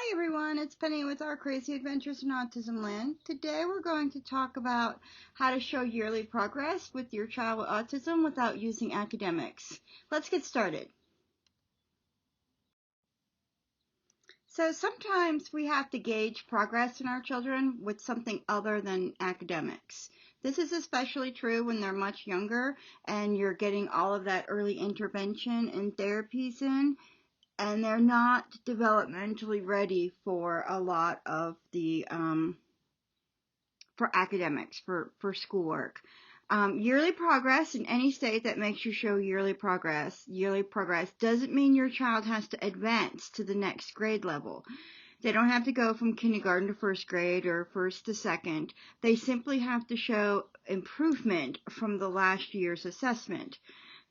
Hi everyone, it's Penny with our Crazy Adventures in Autism Land. Today we're going to talk about how to show yearly progress with your child with autism without using academics. Let's get started. So sometimes we have to gauge progress in our children with something other than academics. This is especially true when they're much younger and you're getting all of that early intervention and therapies in, and they're not developmentally ready for a lot of the for academics, for schoolwork. Yearly progress in any state that makes you show yearly progress doesn't mean your child has to advance to the next grade level. They don't have to go from kindergarten to first grade or first to second. They simply have to show improvement from the last year's assessment.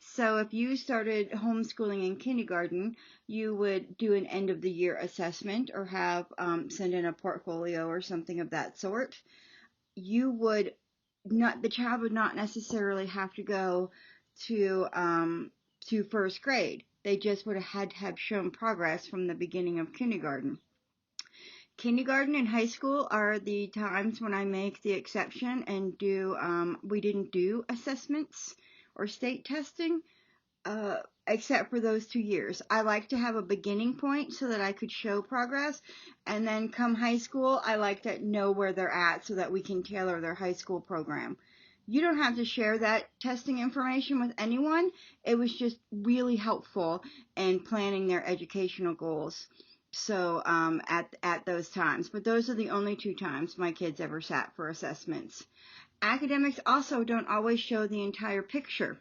So if you started homeschooling in kindergarten, you would do an end of the year assessment or have send in a portfolio or something of that sort. The child would not necessarily have to go to first grade. They just would have had to have shown progress from the beginning of kindergarten. Kindergarten and high school are the times when I make the exception and we didn't do assessments or state testing, except for those 2 years. I like to have a beginning point so that I could show progress, and then come high school, I like to know where they're at so that we can tailor their high school program. You don't have to share that testing information with anyone. It was just really helpful in planning their educational goals. So at those times, but those are the only 2 times my kids ever sat for assessments. Academics also don't always show the entire picture,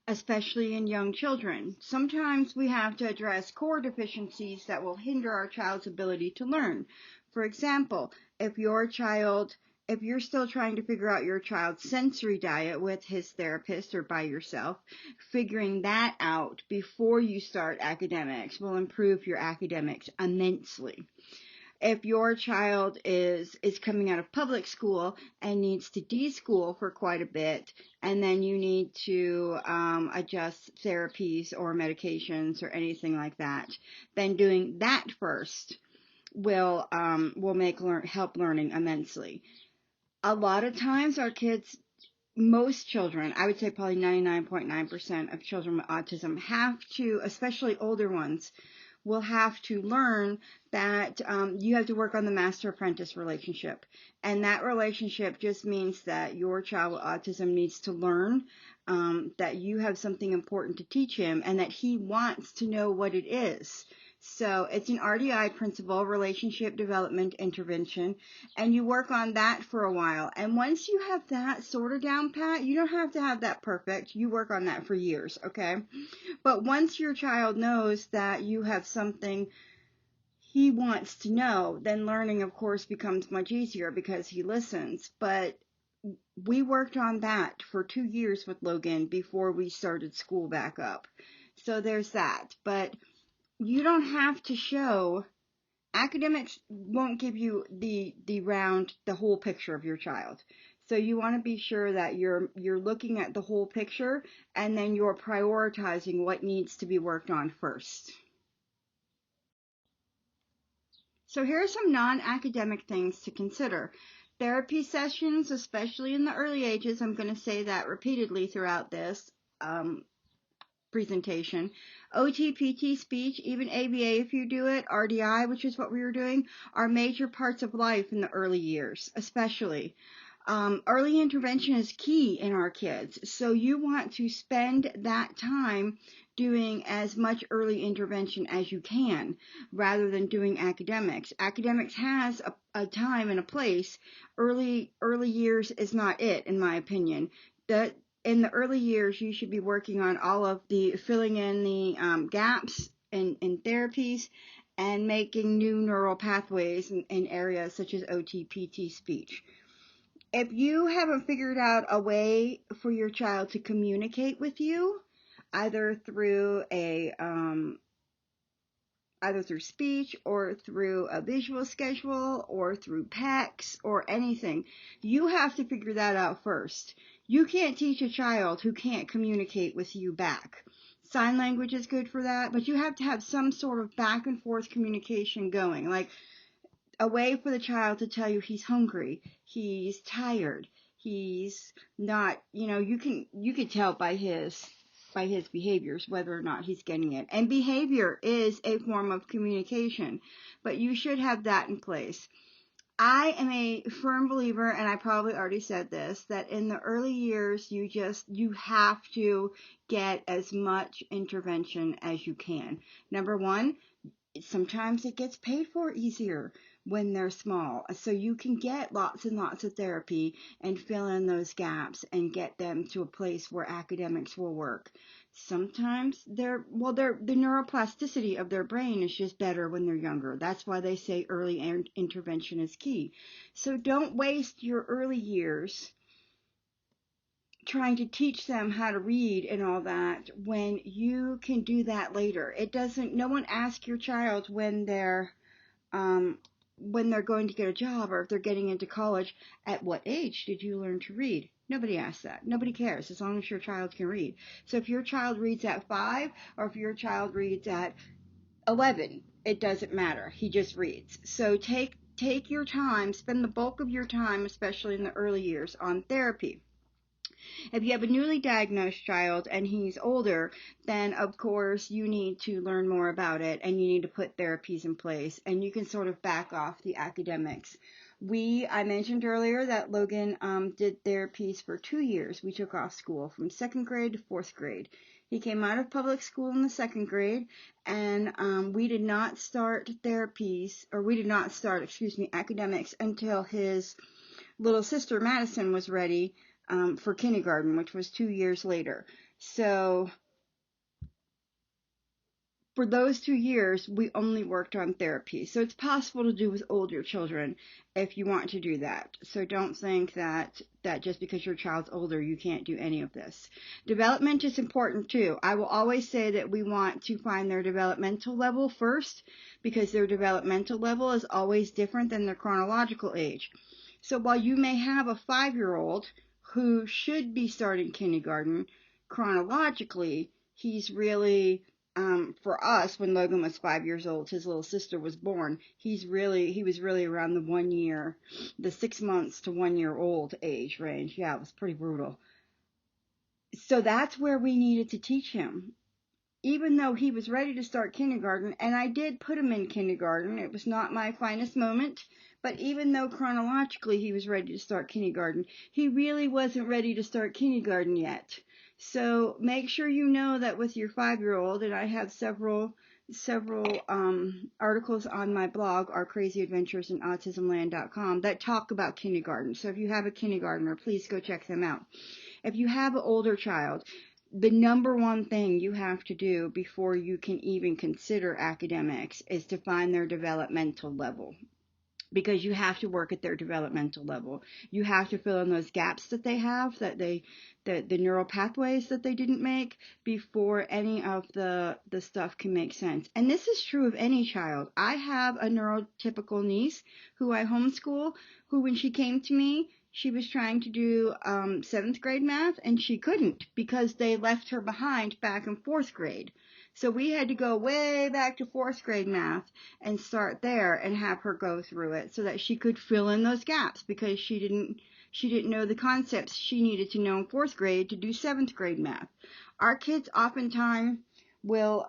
especially in young children. Sometimes we have to address core deficiencies that will hinder our child's ability to learn. For example, if you're still trying to figure out your child's sensory diet with his therapist or by yourself, figuring that out before you start academics will improve your academics immensely. If your child is coming out of public school and needs to de-school for quite a bit, and then you need to adjust therapies or medications or anything like that, then doing that first will help learning immensely. A lot of times most children, I would say probably 99.9% of children with autism have to, especially older ones, will have to learn that you have to work on the master-apprentice relationship. And that relationship just means that your child with autism needs to learn that you have something important to teach him and that he wants to know what it is. So it's an RDI principle, relationship development intervention, and you work on that for a while. And once you have that sort of down pat, you don't have to have that perfect. You work on that for years, okay? But once your child knows that you have something he wants to know, then learning, of course, becomes much easier because he listens. But we worked on that for 2 years with Logan before we started school back up. So there's that. But you don't have to show, academics won't give you the whole picture of your child. So you want to be sure that you're looking at the whole picture and then you're prioritizing what needs to be worked on first. So here are some non-academic things to consider. Therapy sessions, especially in the early ages, I'm going to say that repeatedly throughout this presentation. OT, PT, speech, even ABA if you do it, RDI, which is what we were doing, are major parts of life in the early years, especially. Early intervention is key in our kids, so you want to spend that time doing as much early intervention as you can rather than doing academics. Academics has a time and a place. Early years is not it, in my opinion. In the early years, you should be working on all of the filling in the gaps in therapies and making new neural pathways in areas such as OT, PT, speech. If you haven't figured out a way for your child to communicate with you, either through speech or through a visual schedule or through PECs or anything, you have to figure that out first. You can't teach a child who can't communicate with you back. Sign language is good for that, but you have to have some sort of back and forth communication going, like a way for the child to tell you he's hungry, he's tired, he's not, you can tell by his behaviors whether or not he's getting it. And behavior is a form of communication, but you should have that in place. I am a firm believer, and I probably already said this, that in the early years, you have to get as much intervention as you can. Number one, sometimes it gets paid for easier when they're small. So you can get lots and lots of therapy and fill in those gaps and get them to a place where academics will work. Sometimes the neuroplasticity of their brain is just better when they're younger. That's why they say early intervention is key. So don't waste your early years trying to teach them how to read and all that when you can do that later. No one asks your child um, when they're going to get a job or if they're getting into college, at what age did you learn to read? Nobody asks that. Nobody cares as long as your child can read. So if your child reads at 5 or if your child reads at 11, it doesn't matter. He just reads. So take your time, spend the bulk of your time, especially in the early years, on therapy. If you have a newly diagnosed child and he's older, then of course you need to learn more about it and you need to put therapies in place and you can sort of back off the academics. I mentioned earlier that Logan did therapies for 2 years. We took off school from 2nd grade to 4th grade. He came out of public school in the 2nd grade, and we did not start academics until his little sister Madison was ready for kindergarten, which was 2 years later. So for those 2 years, we only worked on therapy. So it's possible to do with older children if you want to do that. So don't think that just because your child's older, you can't do any of this. Development is important too. I will always say that we want to find their developmental level first because their developmental level is always different than their chronological age. So while you may have a 5-year-old who should be starting kindergarten, chronologically, he's really, for us, when Logan was 5 years old, his little sister was born, he was really around the 1 year, the 6 months to 1 year old age range. Yeah, it was pretty brutal. So that's where we needed to teach him. Even though he was ready to start kindergarten, and I did put him in kindergarten, it was not my finest moment, but even though chronologically he was ready to start kindergarten, he really wasn't ready to start kindergarten yet. So make sure you know that with your 5-year-old, and I have several articles on my blog, Our Crazy Adventures in AutismLand.com, that talk about kindergarten. So if you have a kindergartner, please go check them out. If you have an older child, the number one thing you have to do before you can even consider academics is to find their developmental level, because you have to work at their developmental level. You have to fill in those gaps that they have, the neural pathways that they didn't make before any of the stuff can make sense. And this is true of any child. I have a neurotypical niece who I homeschool, who when she came to me, she was trying to do 7th grade math, and she couldn't because they left her behind back in 4th grade. So we had to go way back to 4th grade math and start there and have her go through it so that she could fill in those gaps, because she didn't know the concepts she needed to know in 4th grade to do 7th grade math. Our kids oftentimes will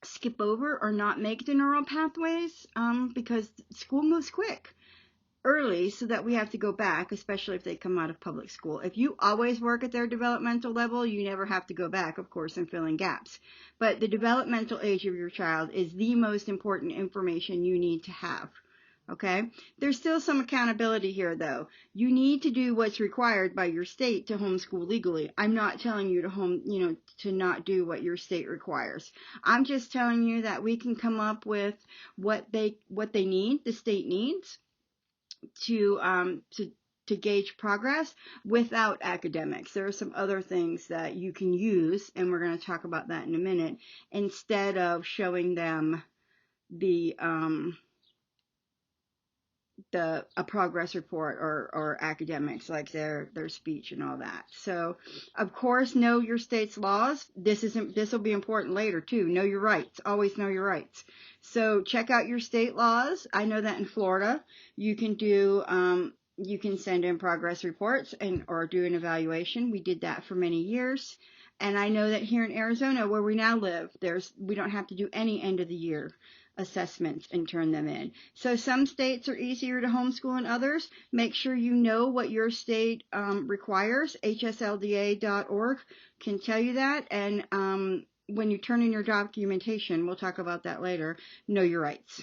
skip over or not make the neural pathways because school moves quick early, so that we have to go back, especially if they come out of public school. If you always work at their developmental level, you never have to go back, of course, and fill in gaps. But the developmental age of your child is the most important information you need to have. Okay? There's still some accountability here, though. You need to do what's required by your state to homeschool legally. I'm not telling you to not do what your state requires. I'm just telling you that we can come up with what they need, the state needs, to gauge progress without academics. There are some other things that you can use, and we're going to talk about that in a minute, instead of showing them the a progress report or academics, like their speech and all that. So of course, know your state's laws. This will be important later too. Know your rights. Always know your rights. So check out your state laws. I know that in Florida you can do you can send in progress reports and or do an evaluation. We did that for many years. And I know that here in Arizona, where we now live, we don't have to do any end of the year assessments and turn them in. So some states are easier to homeschool than others. Make sure you know what your state requires. HSLDA.org can tell you that. And when you turn in your documentation, we'll talk about that later, know your rights.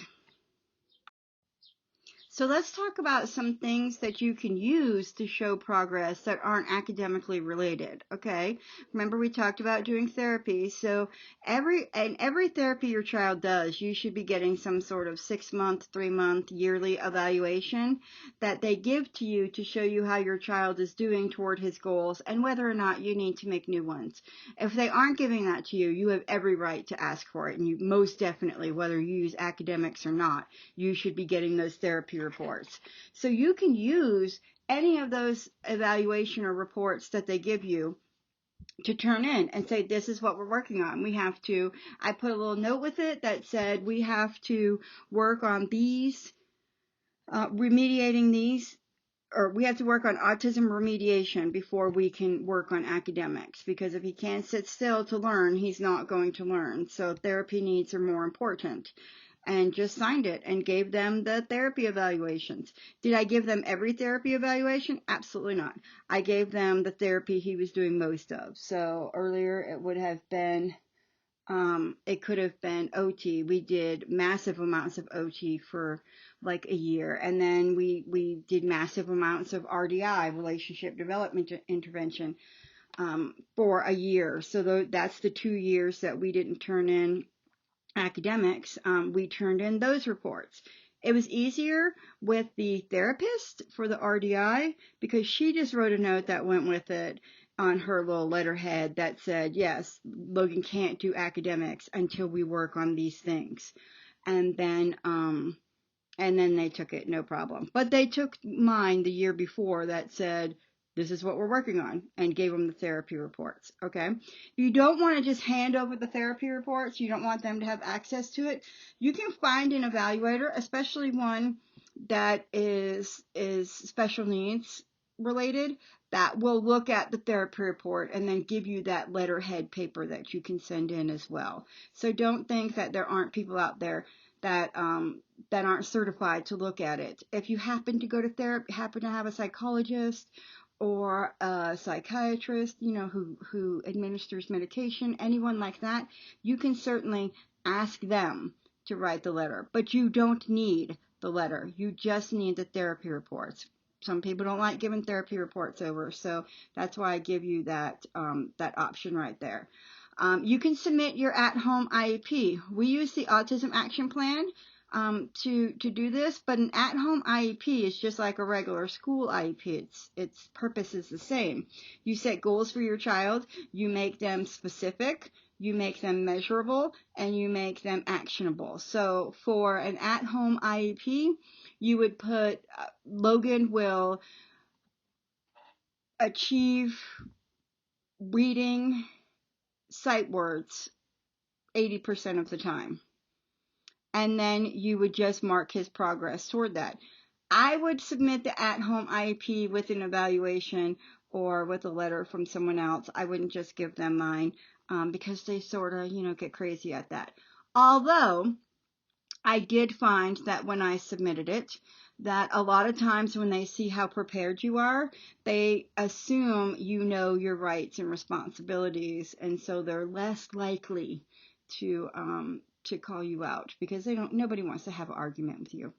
So let's talk about some things that you can use to show progress that aren't academically related. Okay. Remember we talked about doing therapy. So every therapy your child does, you should be getting some sort of 6-month, 3-month, yearly evaluation that they give to you to show you how your child is doing toward his goals and whether or not you need to make new ones. If they aren't giving that to you, you have every right to ask for it. And you most definitely, whether you use academics or not, you should be getting those therapy reports. So you can use any of those evaluation or reports that they give you to turn in and say, this is what we're working on. I put a little note with it that said, we have to work on these, remediating these, or we have to work on autism remediation before we can work on academics, because if he can't sit still to learn, he's not going to learn. So therapy needs are more important. And just signed it and gave them the therapy evaluations. Did I give them every therapy evaluation? Absolutely not. I gave them the therapy he was doing most of. So earlier it would have been, it could have been OT. We did massive amounts of OT for like a year. And then we did massive amounts of RDI, relationship development intervention, for a year. So that's the 2 years that we didn't turn in academics, we turned in those reports. It was easier with the therapist for the RDI because she just wrote a note that went with it on her little letterhead that said, yes, Logan can't do academics until we work on these things. And then they took it, no problem. But they took mine the year before that said, this is what we're working on, and gave them the therapy reports, okay? You don't want to just hand over the therapy reports. You don't want them to have access to it. You can find an evaluator, especially one that is special needs related, that will look at the therapy report and then give you that letterhead paper that you can send in as well. So don't think that there aren't people out there that aren't certified to look at it. If you happen to go to therapy, happen to have a psychologist or a psychiatrist, who administers medication, anyone like that, you can certainly ask them to write the letter. But you don't need the letter. You just need the therapy reports. Some people don't like giving therapy reports over, so that's why I give you that option right there. You can submit your at-home IEP. We use the Autism Action Plan to do this, but an at-home IEP is just like a regular school IEP. Its purpose is the same. You set goals for your child, you make them specific, you make them measurable, and you make them actionable. So for an at-home IEP, you would put Logan will achieve reading sight words 80% of the time. And then you would just mark his progress toward that. I would submit the at-home IEP with an evaluation or with a letter from someone else. I wouldn't just give them mine because they sort of, get crazy at that. Although I did find that when I submitted it, that a lot of times when they see how prepared you are, they assume you know your rights and responsibilities, and so they're less likely to call you out because nobody wants to have an argument with you.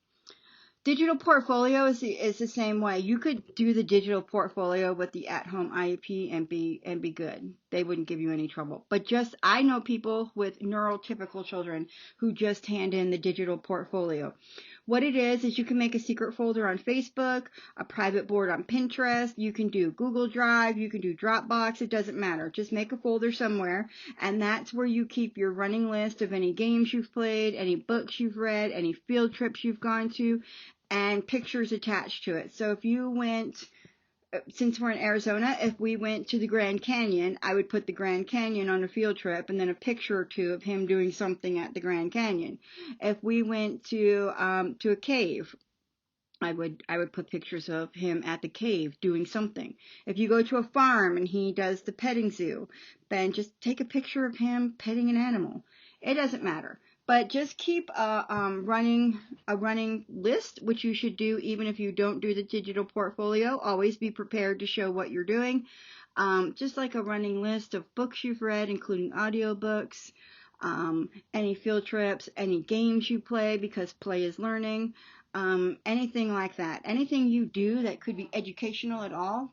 Digital portfolio is the same way. You could do the digital portfolio with the at-home IEP and be good. They wouldn't give you any trouble. But I know people with neurotypical children who just hand in the digital portfolio. What it is you can make a secret folder on Facebook, a private board on Pinterest. You can do Google Drive. You can do Dropbox. It doesn't matter. Just make a folder somewhere, and that's where you keep your running list of any games you've played, any books you've read, any field trips you've gone to. and pictures attached to it. So if you went, since we're in Arizona, if we went to the Grand Canyon, I would put the Grand Canyon on a field trip and then a picture or two of him doing something at the Grand Canyon. If we went to a cave, I would put pictures of him at the cave doing something. If you go to a farm and he does the petting zoo, then just take a picture of him petting an animal. It doesn't matter. But just keep a running list, which you should do even if you don't do the digital portfolio. Always be prepared to show what you're doing. Just like a running list of books you've read, including audiobooks, any field trips, any games you play, because play is learning, anything like that. Anything you do that could be educational at all.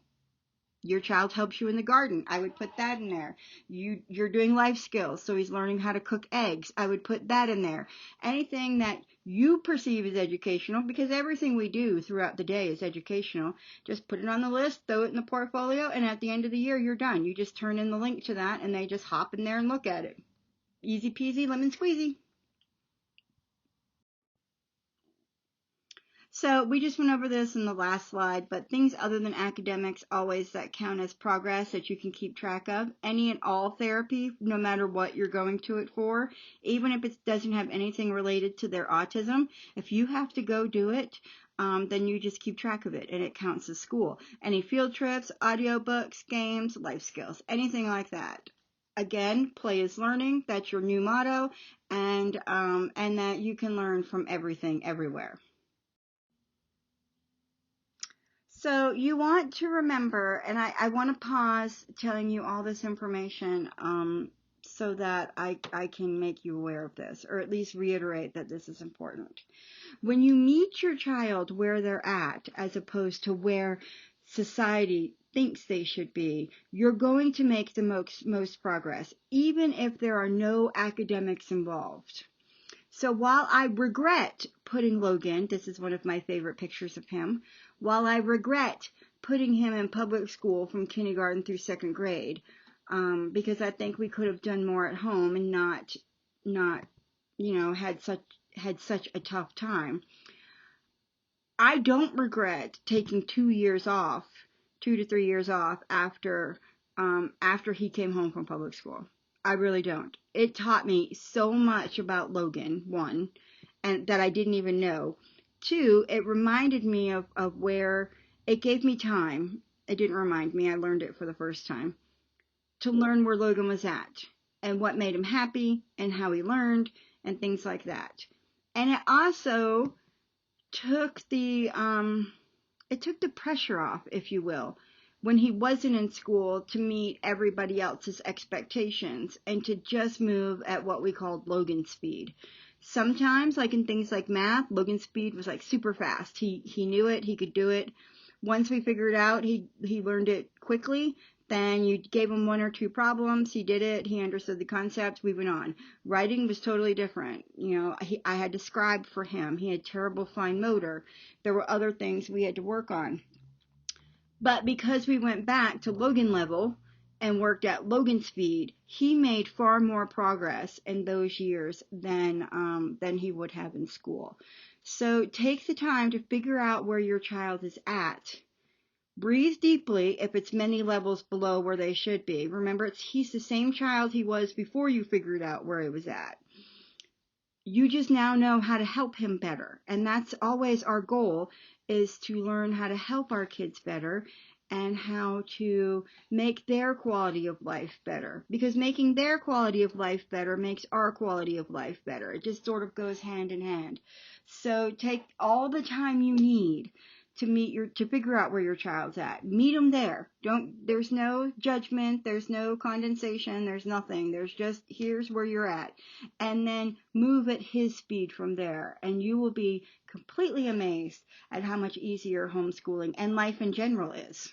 Your child helps you in the garden. I would put that in there. You're doing life skills, so he's learning how to cook eggs. I would put that in there. Anything that you perceive as educational, because everything we do throughout the day is educational. Just put it on the list, throw it in the portfolio, and at the end of the year, you're done. You just turn in the link to that, and they just hop in there and look at it. Easy peasy, lemon squeezy. So we just went over this in the last slide, but things other than academics always that count as progress that you can keep track of. Any and all therapy, no matter what you're going to it for, even if it doesn't have anything related to their autism, if you have to go do it, then you just keep track of it and it counts as school. Any field trips, audiobooks, games, life skills, anything like that. Again, play is learning. That's your new motto, and that you can learn from everything, everywhere. So you want to remember, and I want to pause telling you all this information so that I can make you aware of this, or at least reiterate that this is important. When you meet your child where they're at, as opposed to where society thinks they should be, you're going to make the most progress, even if there are no academics involved. So while I regret putting Logan, this is one of my favorite pictures of him, while I regret putting him in public school from kindergarten through second grade, because I think we could have done more at home and not, had such a tough time. I don't regret taking 2 years off, 2 to 3 years off after he came home from public school. I really don't. It taught me so much about Logan, one, and that I didn't even know. Two, it reminded me of where it gave me time. It didn't remind me, I learned it for the first time, to learn where Logan was at and what made him happy and how he learned and things like that. And it also took the pressure off, if you will, when he wasn't in school, to meet everybody else's expectations and to just move at what we called Logan speed. Sometimes, like in things like math, Logan speed was like super fast. He knew it, he could do it. Once we figured out he learned it quickly, then you gave him one or two problems, he did it, he understood the concept, we went on. Writing was totally different. I had to scribe for him. He had terrible fine motor. There were other things we had to work on. But because we went back to Logan level and worked at Logan speed, he made far more progress in those years than he would have in school. So take the time to figure out where your child is at. Breathe deeply if it's many levels below where they should be. Remember, he's the same child he was before you figured out where he was at. You just now know how to help him better. And that's always our goal, is to learn how to help our kids better and how to make their quality of life better. Because making their quality of life better makes our quality of life better. It just sort of goes hand in hand. So take all the time you need to figure out where your child's at. Meet them there. There's no judgment, there's no condensation, there's nothing. There's just, here's where you're at. And then move at his speed from there. And you will be completely amazed at how much easier homeschooling and life in general is.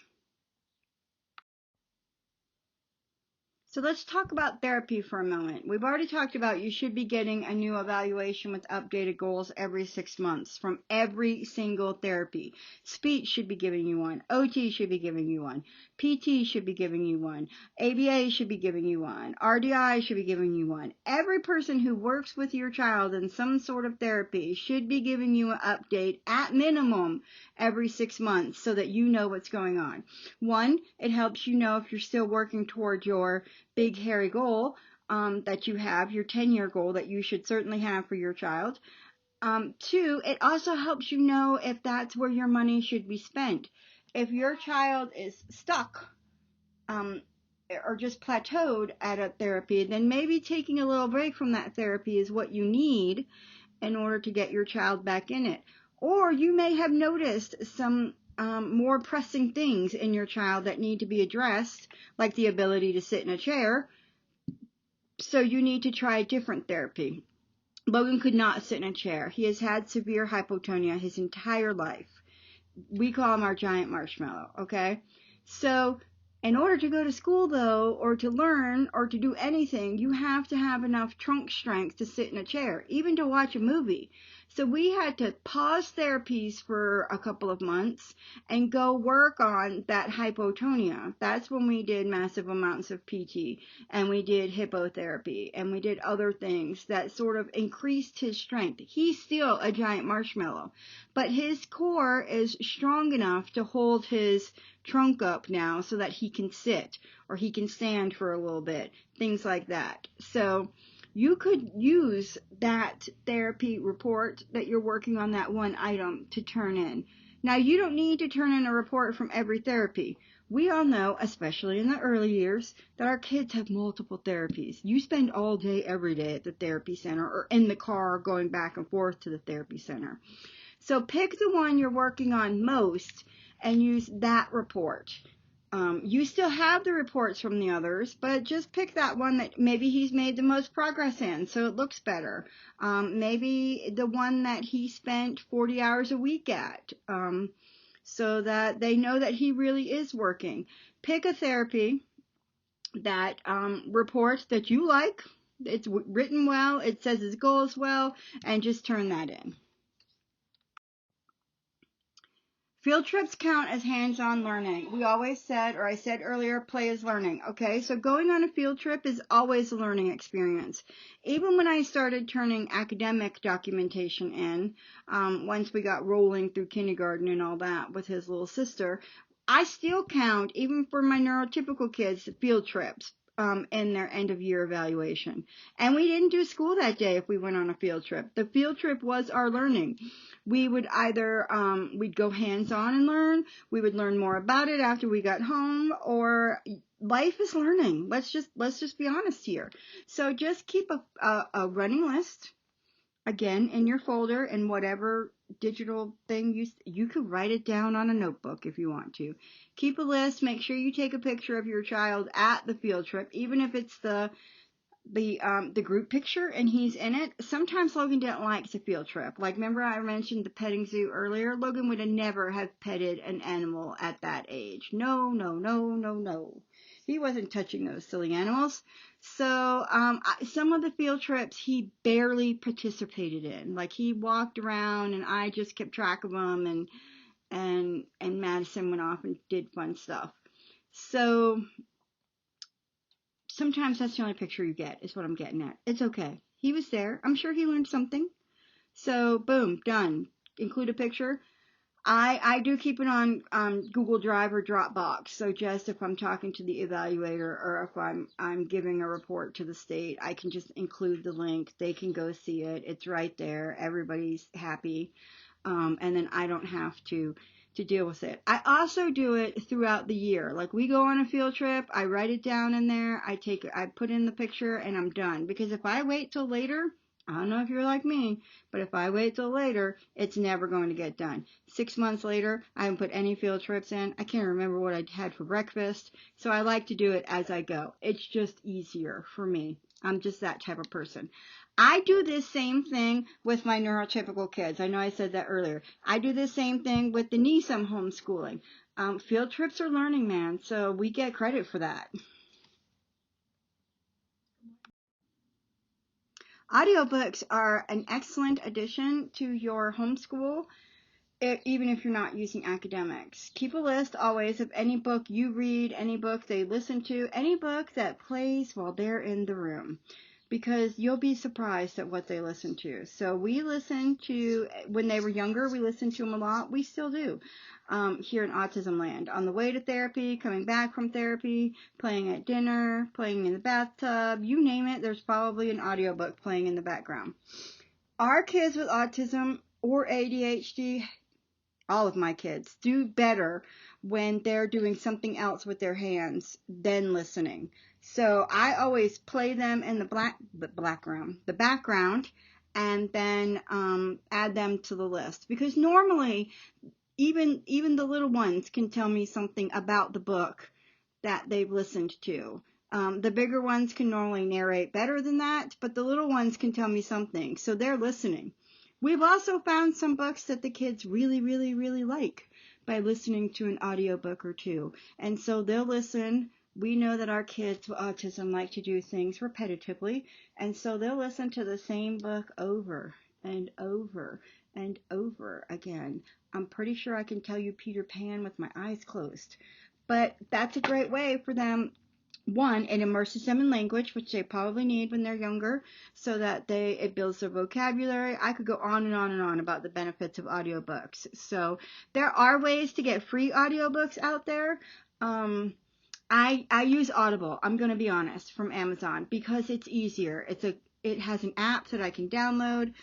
So let's talk about therapy for a moment. We've already talked about you should be getting a new evaluation with updated goals every 6 months from every single therapy. Speech should be giving you one. OT should be giving you one. PT should be giving you one. ABA should be giving you one. RDI should be giving you one. Every person who works with your child in some sort of therapy should be giving you an update at minimum every 6 months so that you know what's going on. One, it helps you know if you're still working toward your big hairy goal that you have, your 10-year goal that you should certainly have for your child. Two, it also helps you know if that's where your money should be spent. If your child is stuck or just plateaued at a therapy, then maybe taking a little break from that therapy is what you need in order to get your child back in it. Or you may have noticed some more pressing things in your child that need to be addressed, like the ability to sit in a chair. So you need to try a different therapy. Logan could not sit in a chair. He has had severe hypotonia his entire life. We call him our giant marshmallow, okay? So in order to go to school, though, or to learn, or to do anything, you have to have enough trunk strength to sit in a chair, even to watch a movie. So we had to pause therapies for a couple of months and go work on that hypotonia. That's when we did massive amounts of PT, and we did hippotherapy, and we did other things that sort of increased his strength. He's still a giant marshmallow, but his core is strong enough to hold his trunk up now so that he can sit or he can stand for a little bit, things like that. So you could use that therapy report that you're working on, that one item, to turn in. Now, you don't need to turn in a report from every therapy. We all know, especially in the early years, that our kids have multiple therapies. You spend all day, every day at the therapy center or in the car going back and forth to the therapy center. So pick the one you're working on most and use that report. You still have the reports from the others, but just pick that one that maybe he's made the most progress in, so it looks better. Maybe the one that he spent 40 hours a week at, so that they know that he really is working. Pick a therapy that reports that you like, it's written well, it says his goals well, and just turn that in. Field trips count as hands-on learning. We always said, or I said earlier, play is learning. Okay, so going on a field trip is always a learning experience. Even when I started turning academic documentation in, once we got rolling through kindergarten and all that with his little sister, I still count, even for my neurotypical kids, field trips in their end of year evaluation. And we didn't do school that day if we went on a field trip. The field trip was our learning. We would either, we'd go hands-on and learn, we would learn more about it after we got home, or life is learning. Let's just be honest here. So just keep a running list, again, in your folder, and whatever digital thing you could write it down on a notebook if you want to. Keep a list, make sure you take a picture of your child at the field trip, even if it's the group picture and he's in it. Sometimes Logan didn't like the field trip. Like, remember I mentioned the petting zoo earlier? Logan would have never have petted an animal at that age. No. He wasn't touching those silly animals. So some of the field trips he barely participated in. Like, he walked around and I just kept track of them, and Madison went off and did fun stuff. So sometimes that's the only picture you get, is what I'm getting at. It's okay. He was there. I'm sure he learned something. So, boom, done. Include a picture. I do keep it on Google Drive or Dropbox. So just if I'm talking to the evaluator or if I'm giving a report to the state, I can just include the link. They can go see it. It's right there. Everybody's happy. And then I don't have to deal with it. I also do it throughout the year. Like, we go on a field trip, I write it down in there, I put in the picture, and I'm done. Because if I wait till later, I don't know if you're like me, but if I wait till later, it's never going to get done. 6 months later, I haven't put any field trips in. I can't remember what I had for breakfast. So I like to do it as I go. It's just easier for me. I'm just that type of person. I do this same thing with my neurotypical kids. I know I said that earlier. I do the same thing with the niece I'm homeschooling. Field trips are learning, man, so we get credit for that. Audiobooks are an excellent addition to your homeschool, even if you're not using academics. Keep a list always of any book you read, any book they listen to, any book that plays while they're in the room, because you'll be surprised at what they listen to. So we listened to, when they were younger, we listened to them a lot. We still do here in Autism Land. On the way to therapy, coming back from therapy, playing at dinner, playing in the bathtub, you name it, there's probably an audiobook playing in the background. Our kids with autism or ADHD, all of my kids, do better when they're doing something else with their hands than listening. So I always play them in the background, and then add them to the list, because normally even the little ones can tell me something about the book that they've listened to. The bigger ones can normally narrate better than that, but the little ones can tell me something, so they're listening. We've also found some books that the kids really, really, really like by listening to an audiobook or two. And so they'll listen. We know that our kids with autism like to do things repetitively, and so they'll listen to the same book over and over and over again. I'm pretty sure I can tell you Peter Pan with my eyes closed. But that's a great way for them. One, it immerses them in language, which they probably need when they're younger, so that it builds their vocabulary. I could go on and on and on about the benefits of audiobooks. So there are ways to get free audiobooks out there. I use Audible, I'm going to be honest, from Amazon, because it's easier. It has an app that I can download.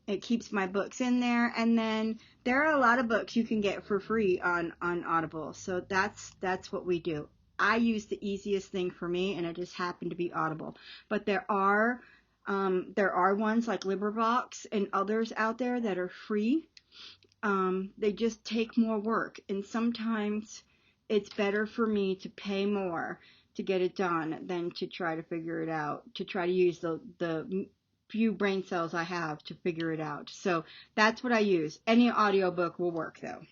It keeps my books in there, and then there are a lot of books you can get for free on Audible. So that's what we do. I use the easiest thing for me, and it just happened to be Audible. But there are ones like LibriVox and others out there that are free. They just take more work, and sometimes it's better for me to pay more to get it done than to try to figure it out, to try to use the few brain cells I have to figure it out. So that's what I use. Any audiobook will work though.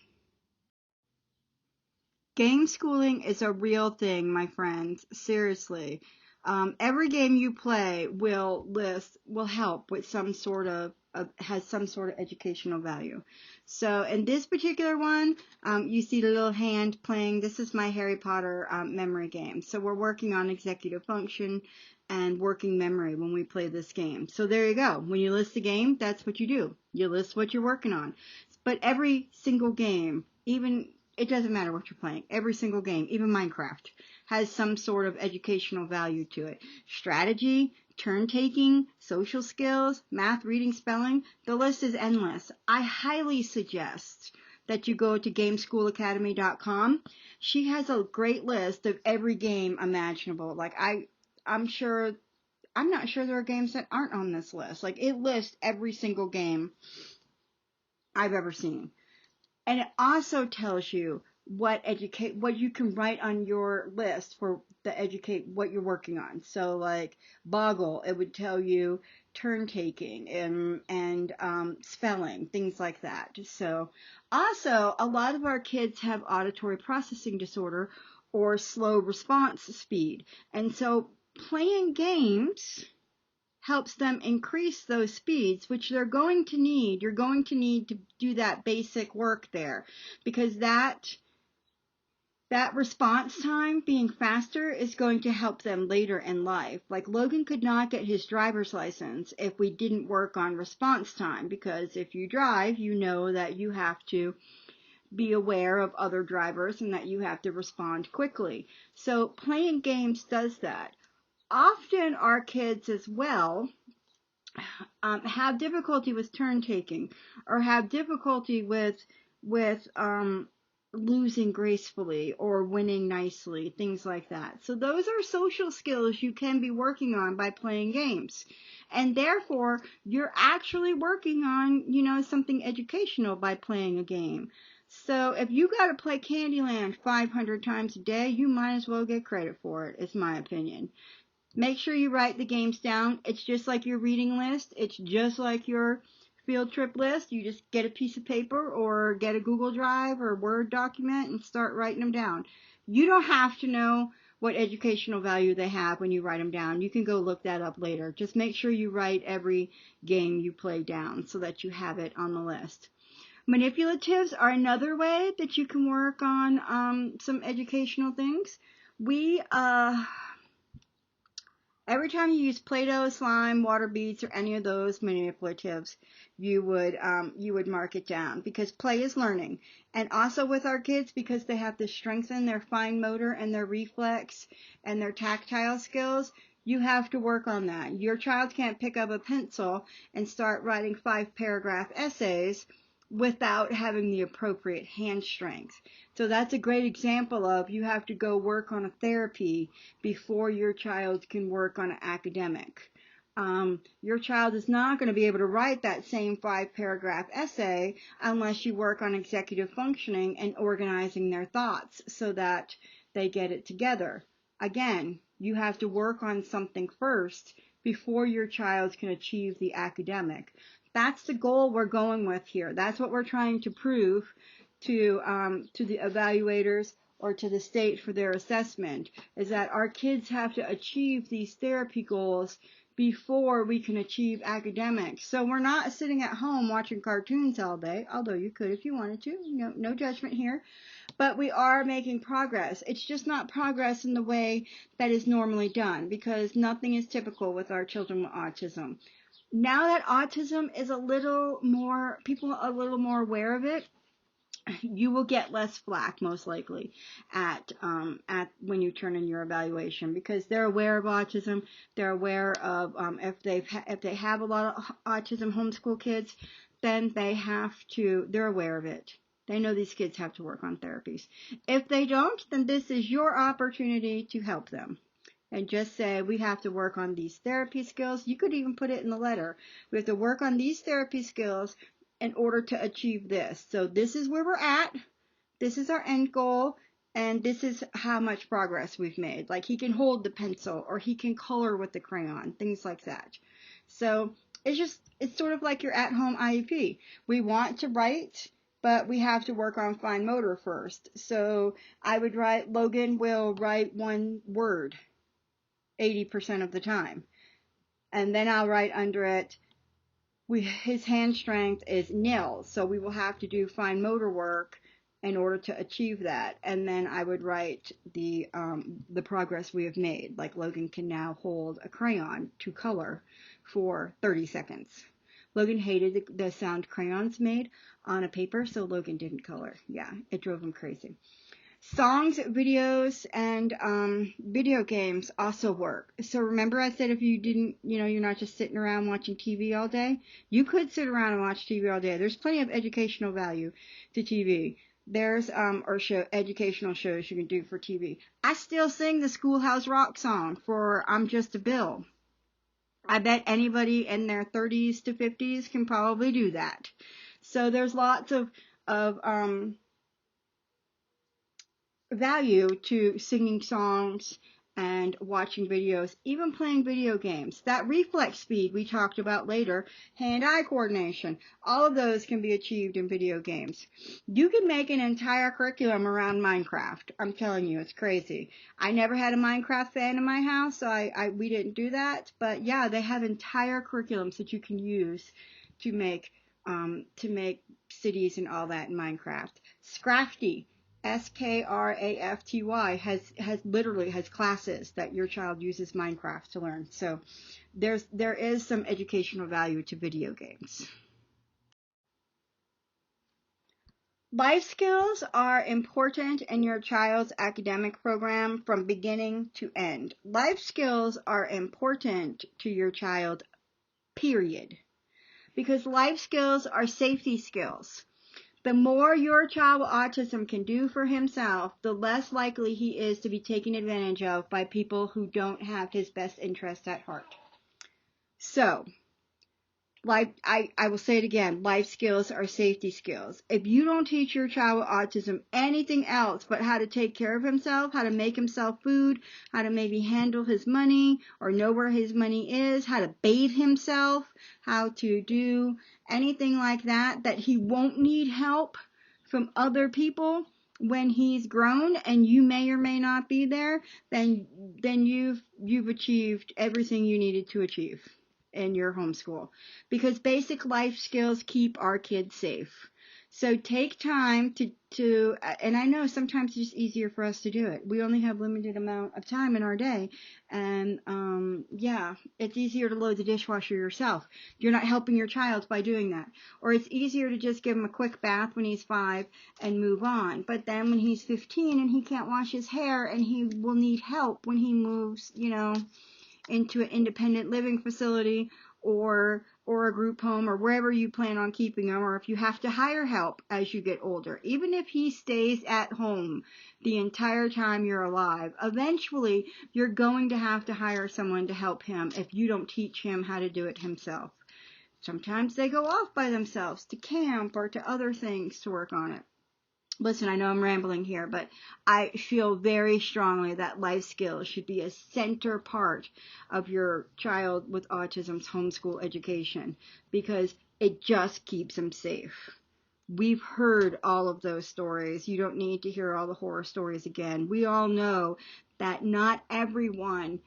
Game schooling is a real thing, my friends. Seriously. Every game you play will help with some sort of, has some sort of educational value. So in this particular one, you see the little hand playing. This is my Harry Potter memory game. So we're working on executive function and working memory when we play this game. So there you go. When you list the game, that's what you do. You list what you're working on. But every single game, even it doesn't matter what you're playing. Every single game, even Minecraft, has some sort of educational value to it. Strategy, turn taking, social skills, math, reading, spelling. The list is endless. I highly suggest that you go to gameschoolacademy.com. She has a great list of every game imaginable. Like I'm not sure there are games that aren't on this list. Like it lists every single game I've ever seen. And it also tells you what you can write on your list for what you're working on. So like Boggle, it would tell you turn taking and spelling, things like that. So also a lot of our kids have auditory processing disorder or slow response speed. And so playing games helps them increase those speeds, which they're going to need. You're going to need to do that basic work there, because that response time being faster is going to help them later in life. Like Logan could not get his driver's license if we didn't work on response time, because if you drive, you know that you have to be aware of other drivers and that you have to respond quickly. So playing games does that. Often our kids as well have difficulty with turn taking, or have difficulty with losing gracefully or winning nicely, things like that. So those are social skills you can be working on by playing games. And therefore, you're actually working on, something educational by playing a game. So if you got to play Candyland 500 times a day, you might as well get credit for it, is my opinion. Make sure you write the games down. It's just like your reading list. It's just like your field trip list. You just get a piece of paper or get a Google Drive or Word document and start writing them down. You don't have to know what educational value they have when you write them down. You can go look that up later. Just make sure you write every game you play down so that you have it on the list. Manipulatives are another way that you can work on some educational things. Every time you use Play-Doh, slime, water beads, or any of those manipulatives, you would mark it down, because play is learning. And also with our kids, because they have to strengthen their fine motor and their reflex and their tactile skills, you have to work on that. Your child can't pick up a pencil and start writing 5-paragraph essays without having the appropriate hand strength. So that's a great example of, you have to go work on a therapy before your child can work on an academic. Your child is not going to be able to write that same 5-paragraph essay unless you work on executive functioning and organizing their thoughts so that they get it together. Again, you have to work on something first before your child can achieve the academic. That's the goal we're going with here. That's what we're trying to prove to the evaluators or to the state for their assessment, is that our kids have to achieve these therapy goals before we can achieve academics. So we're not sitting at home watching cartoons all day, although you could if you wanted to. No judgment here. But we are making progress. It's just not progress in the way that is normally done, because nothing is typical with our children with autism. Now that autism is people are a little more aware of it, you will get less flack most likely at when you turn in your evaluation, because they're aware of autism. They're aware of if they have a lot of autism homeschool kids, then they're aware of it. They know these kids have to work on therapies. If they don't, then this is your opportunity to help them. And just say, we have to work on these therapy skills. You could even put it in the letter. We have to work on these therapy skills in order to achieve this. So this is where we're at. This is our end goal. And this is how much progress we've made. Like, he can hold the pencil, or he can color with the crayon, things like that. So it's sort of like your at-home IEP. We want to write, but we have to work on fine motor first. So I would write, Logan will write one word 80% of the time. And then I'll write under it, his hand strength is nil, so we will have to do fine motor work in order to achieve that. And then I would write the progress we have made. Like, Logan can now hold a crayon to color for 30 seconds. Logan hated the sound crayons made on a paper, so Logan didn't color. Yeah, it drove him crazy. Songs, videos, and video games also work. So remember I said, if you didn't, you're not just sitting around watching TV all day. You could sit around and watch TV all day. There's plenty of educational value to TV. There's educational shows you can do for TV. I still sing the Schoolhouse Rock song for I'm Just a Bill. I bet anybody in their 30s to 50s can probably do that. So there's lots of value to singing songs and watching videos, even playing video games. That reflex speed we talked about later, hand-eye coordination, all of those can be achieved in video games. You can make an entire curriculum around Minecraft. I'm telling you, it's crazy. I never had a Minecraft fan in my house, so we didn't do that. But yeah, they have entire curriculums that you can use to make cities and all that in Minecraft. Scrafty. SKRAFTY has classes that your child uses Minecraft to learn. So there is some educational value to video games. Life skills are important in your child's academic program from beginning to end. Life skills are important to your child, period. Because life skills are safety skills. The more your child with autism can do for himself, the less likely he is to be taken advantage of by people who don't have his best interests at heart. So, I will say it again, life skills are safety skills. If you don't teach your child with autism anything else but how to take care of himself, how to make himself food, how to maybe handle his money or know where his money is, how to bathe himself, how to do anything like that he won't need help from other people, when he's grown and you may or may not be there, then you've achieved everything you needed to achieve in your homeschool, because basic life skills keep our kids safe. So take time to and I know sometimes it's just easier for us to do it. We only have limited amount of time in our day, and yeah, it's easier to load the dishwasher yourself. You're not helping your child by doing that. Or it's easier to just give him a quick bath when he's 5 and move on. But then when he's 15 and he can't wash his hair and he will need help when he moves, into an independent living facility or a group home or wherever you plan on keeping him, or if you have to hire help as you get older, even if he stays at home the entire time you're alive, eventually you're going to have to hire someone to help him if you don't teach him how to do it himself. Sometimes they go off by themselves to camp or to other things to work on it. Listen, I know I'm rambling here, but I feel very strongly that life skills should be a center part of your child with autism's homeschool education, because it just keeps them safe. We've heard all of those stories. You don't need to hear all the horror stories again. We all know that not everyone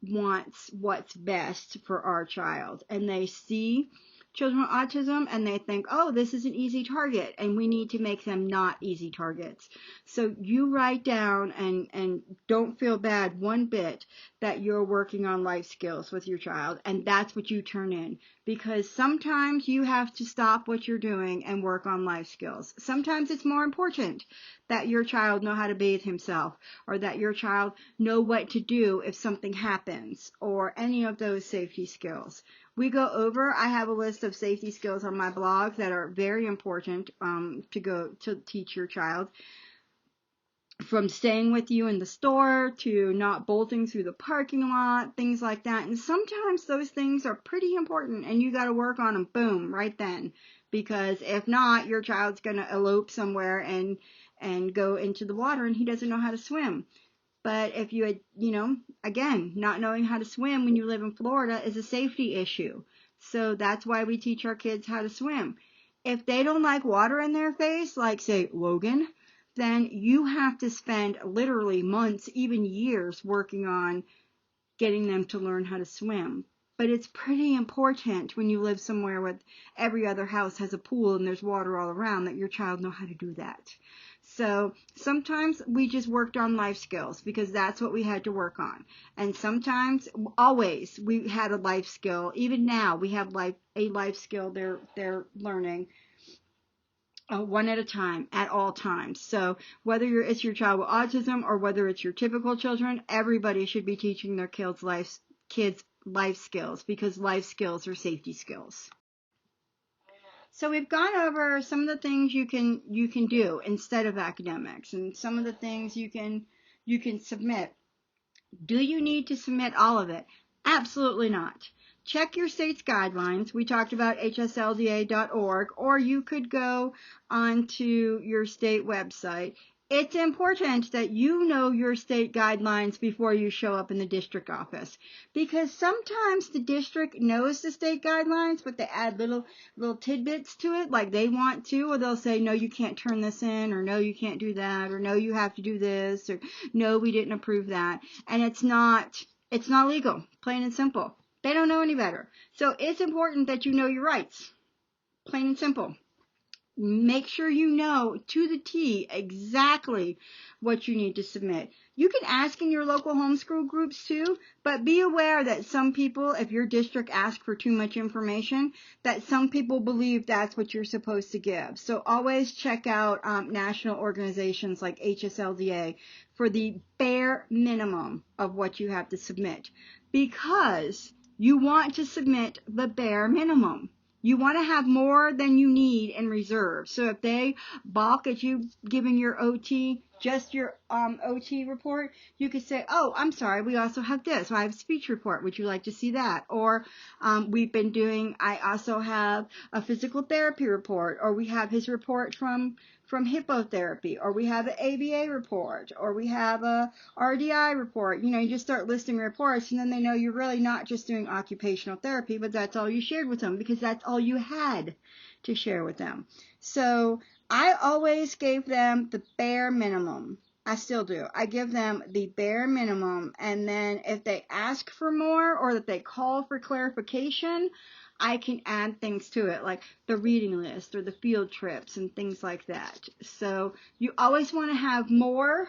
wants what's best for our child, and they see children with autism and they think, oh, this is an easy target, and we need to make them not easy targets. So you write down and don't feel bad one bit that you're working on life skills with your child, and that's what you turn in, because sometimes you have to stop what you're doing and work on life skills. Sometimes it's more important that your child know how to bathe himself, or that your child know what to do if something happens, or any of those safety skills. We go over, I have a list of safety skills on my blog that are very important to teach your child. From staying with you in the store to not bolting through the parking lot, things like that. And sometimes those things are pretty important and you got to work on them, boom, right then. Because if not, your child's going to elope somewhere and go into the water and he doesn't know how to swim. But if you had, again, not knowing how to swim when you live in Florida is a safety issue. So that's why we teach our kids how to swim. If they don't like water in their face, like say Logan, then you have to spend literally months, even years, working on getting them to learn how to swim. But it's pretty important when you live somewhere where every other house has a pool and there's water all around that your child know how to do that. So sometimes we just worked on life skills because that's what we had to work on. And sometimes, always, we had a life skill. Even now, we have a life skill they're learning. One at a time, at all times. So whether it's your child with autism or whether it's your typical children, everybody should be teaching their kids life skills, because life skills are safety skills. So we've gone over some of the things you can do instead of academics, and some of the things you can submit. Do you need to submit all of it? Absolutely not. Check your state's guidelines. We talked about hslda.org, or you could go onto your state website. It's important that you know your state guidelines before you show up in the district office, because sometimes the district knows the state guidelines, but they add little tidbits to it like they want to, or they'll say, no, you can't turn this in, or no, you can't do that, or no, you have to do this, or no, we didn't approve that. And it's not legal, plain and simple. They don't know any better. So it's important that you know your rights, plain and simple. Make sure you know to the T exactly what you need to submit. You can ask in your local homeschool groups too, but be aware that some people, if your district asks for too much information, that some people believe that's what you're supposed to give. So always check out national organizations like HSLDA for the bare minimum of what you have to submit, because you want to submit the bare minimum. You want to have more than you need in reserve. So if they balk at you giving your OT, just your OT report, you could say, oh, I'm sorry, we also have this. I have a speech report. Would you like to see that? Or I also have a physical therapy report, or we have his report from hippotherapy, or we have an ABA report, or we have a RDI report. You just start listing reports, and then they know you're really not just doing occupational therapy, but that's all you shared with them because that's all you had to share with them. So I always gave them the bare minimum. I still do. I give them the bare minimum, and then if they ask for more or that they call for clarification, I can add things to it, like the reading list or the field trips and things like that. So you always want to have more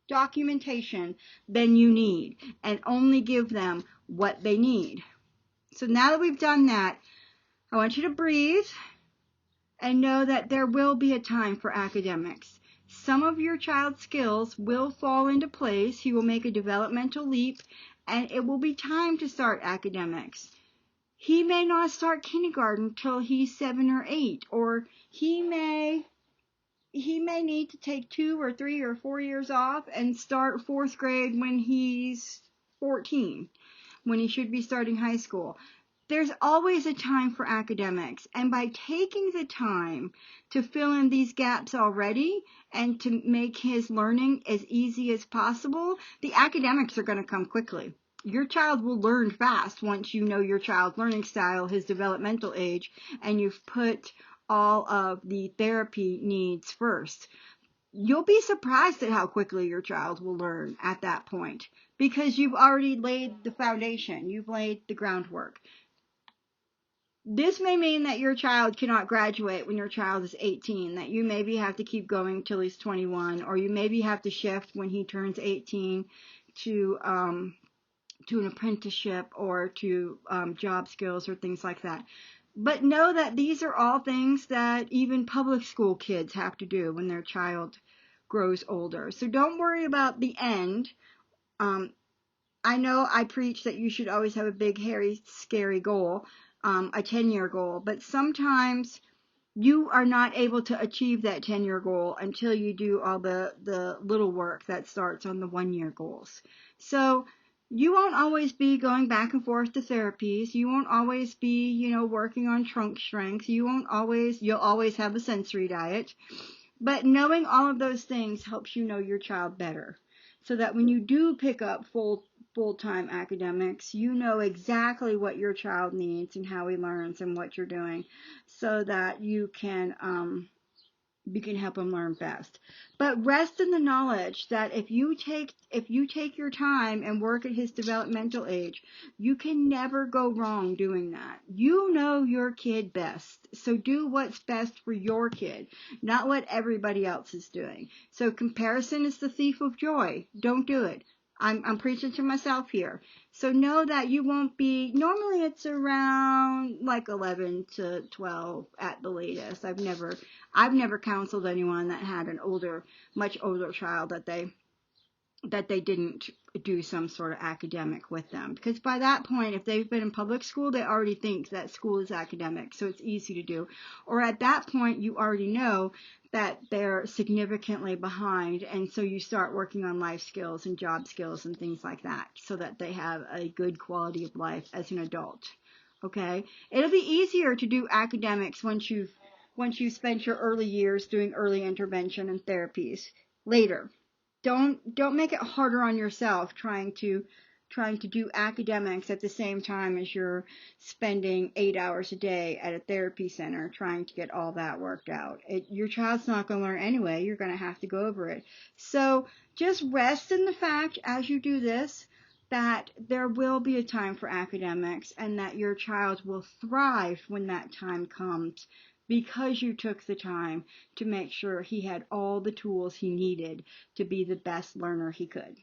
documentation than you need and only give them what they need. So now that we've done that, I want you to breathe and know that there will be a time for academics. Some of your child's skills will fall into place. He will make a developmental leap, and it will be time to start academics. He may not start kindergarten till he's 7 or 8, or he may need to take 2 or 3 or 4 years off and start 4th grade when he's 14, when he should be starting high school. There's always a time for academics, and by taking the time to fill in these gaps already and to make his learning as easy as possible, the academics are going to come quickly. Your child will learn fast once you know your child's learning style, his developmental age, and you've put all of the therapy needs first. You'll be surprised at how quickly your child will learn at that point because you've already laid the foundation. You've laid the groundwork. This may mean that your child cannot graduate when your child is 18, that you maybe have to keep going till he's 21, or you maybe have to shift when he turns 18 to an apprenticeship or to job skills or things like that. But know that these are all things that even public school kids have to do when their child grows older. So don't worry about the end. I know I preach that you should always have a big, hairy, scary goal, a 10-year goal, but sometimes you are not able to achieve that 10-year goal until you do all the little work that starts on the 1-year goals. So you won't always be going back and forth to therapies. You won't always be, working on trunk strength. You'll always have a sensory diet. But knowing all of those things helps you know your child better. So that when you do pick up full-time academics, you know exactly what your child needs and how he learns and what you're doing, so that you can help him learn best. But rest in the knowledge that if you take your time and work at his developmental age, you can never go wrong doing that. You know your kid best, so do what's best for your kid, not what everybody else is doing. So comparison is the thief of joy. Don't do it. I'm preaching to myself here. So know that you won't be, normally it's around like 11 to 12 at the latest. I've never counseled anyone that had an much older child that they didn't do some sort of academic with them. Because by that point, if they've been in public school, they already think that school is academic, so it's easy to do. Or at that point, you already know that they're significantly behind, and so you start working on life skills and job skills and things like that, so that they have a good quality of life as an adult. Okay? It'll be easier to do academics once you've spent your early years doing early intervention and therapies. Later. Don't make it harder on yourself trying to do academics at the same time as you're spending 8 hours a day at a therapy center trying to get all that worked out. Your child's not going to learn anyway. You're going to have to go over it. So just rest in the fact as you do this that there will be a time for academics and that your child will thrive when that time comes, because you took the time to make sure he had all the tools he needed to be the best learner he could.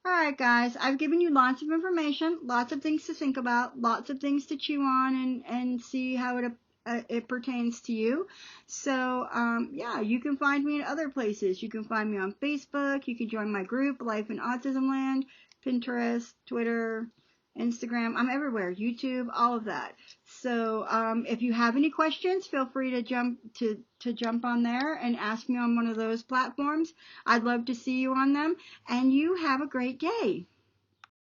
Alright guys, I've given you lots of information, lots of things to think about, lots of things to chew on and see how it pertains to you. So, yeah, you can find me in other places. You can find me on Facebook. You can join my group, Life in Autism Land, Pinterest, Twitter, Instagram. I'm everywhere. YouTube, all of that. So, if you have any questions, feel free to jump on there and ask me on one of those platforms. I'd love to see you on them, and you have a great day.